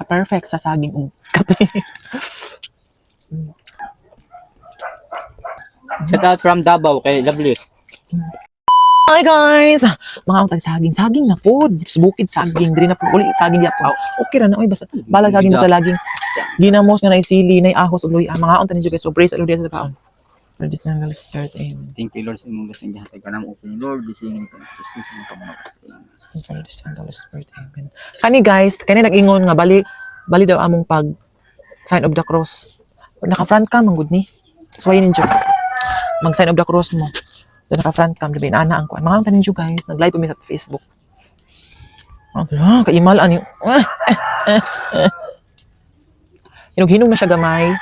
Perfect sa saging kape. Shout out from Davao kay Lovely. Hi guys! Mga untag saging na po. Dito sa bukid saging. Diri na po ulit saging yapon. Okay ra na oy basta bala saging sa laging. Ginamos nga na isili na ahos ug luya. Mga unta ninyo guys, so praise Lord sa kaon. Lord is ang start amen. Thank you Lord sa imong blessing gihatag ka namo open Lord bising sa Kristus ang pamalas. Lord is ang Spirit amen. Kani guys, kani nag-ingon nga bali daw among pag sign of the cross. Naka-front cam ang good ni. So ayun ninyo. Mag sign of the cross mo. So naka-front cam diba ana ang kuan. Mga unta ninyo guys, nag-live kami sa Facebook. Kaimal ani. Hinog-hinog na siya gamay.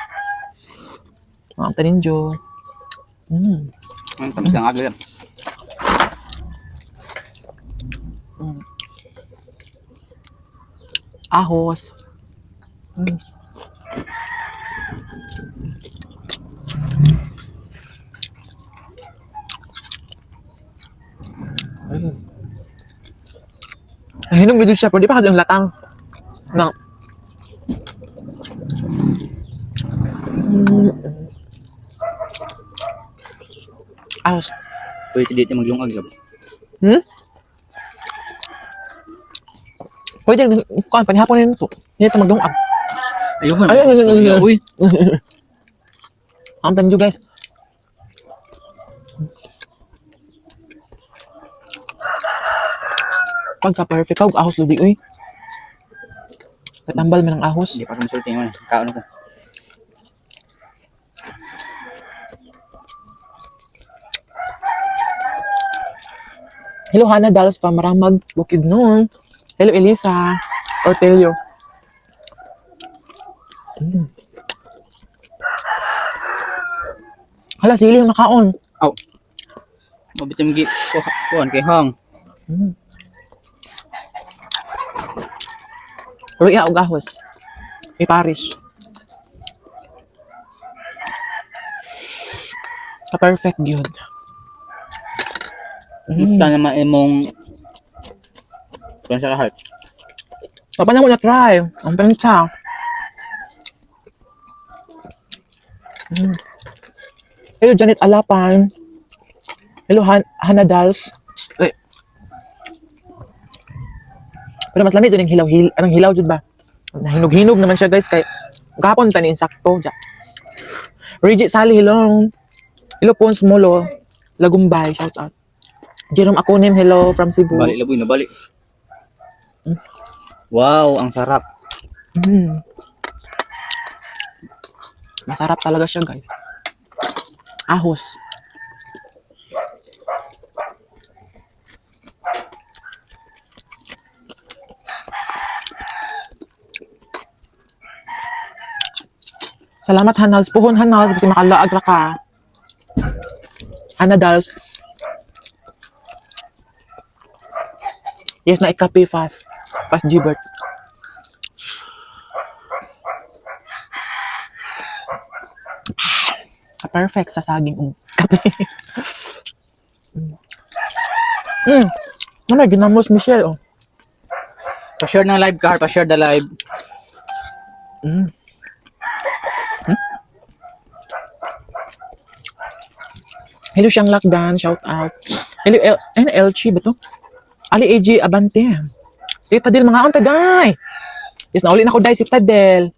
Mga unta ninyo. Ang tamis ang agli. Ahos. Hinog video siya, pero di pa kasi yung latang. No. Ahos. Pwede dito maglungag lab. Pwede kuan panihapon nito to. Dito magdungag. Ayun. Ay. Uy. Ang tanyo guys. Pagka-perfect ka, ahos ludi, uy. Katambal man ang ahos. Hindi pa kumusulti mo. Kaon ko. Hello, Hannah Dallas pa, Maramag, Bukidnon. Hello, Elisa. Ortelio. Hala, sili yung nakaon. Aw. Mabitim gi kuan kay Hang. Ruya og ahos. Iparish. Ka-perfect yun. Gusto na imong kuan sa kahit. Papa na mo na try. Ang pensa. Hello, Janet Alapan. Hello, Hannah Dals. Pero mas lamig yung hilaw. Anong hilaw dyan ba? Nahinog-hinog naman siya guys. Kaya kahapon tanin sakto. Reggie Sally, hello. Hello, Pons Molo. Lagumbay, shout out. Jerome Akunim, hello from Cebu. Balik laboy na balik. Wow, ang sarap. Masarap talaga siya guys. Ahos. Salamat Hanals. Puhon Hanals kasi makalaag ra ka. Hannah Dals. Yes, na ikape fast. Fast Gilbert. Perfect sa saging kape. Ano ginamos Michelle oh. Pa-share ng live ka, pa-share the live. Hello siyang Lakdan, shout out. Hello Elchi ba to? Ali AG Abante. Si Tadel mga on taday. Yes, nauli na ko dai si Tadel.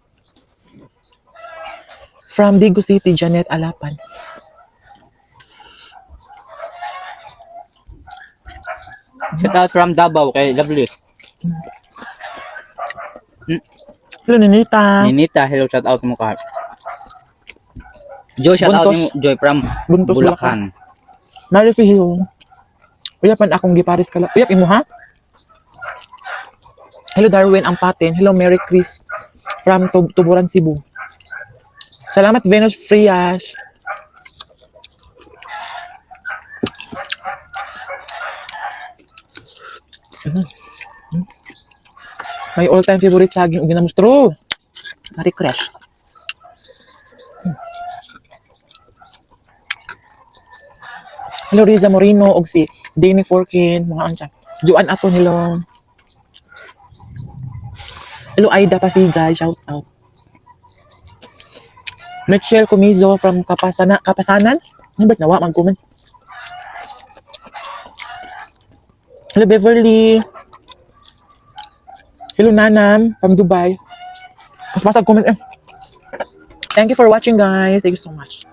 From Digo City, Janet Alapan. Shout out from Davao kay Lovely. Hello Ninita. Ninita, hello shout out mo ka. Joy shout out Buntos. mo Joy from Buntos Bulacan. Marifi Hill. Uyapan akong giparis kala. Uyap imo ha? Hello Darwin Ampaten. Hello Mary Chris from Tuburan, Cebu. Salamat Venus Frias. My all-time favorite saging ug ginamustro. Mari crush. Hello Riza Moreno og si Danny Forkin, mga ansa. Juan Aton, hello. Hello, Aida Pasigay. Shout out. Michelle Comizo from Kapasanan. Ano ba't nawa? Mag-comment. Hello, Beverly. Hello, Nanam from Dubai. Mas masag comment eh. Thank you for watching, guys. Thank you so much.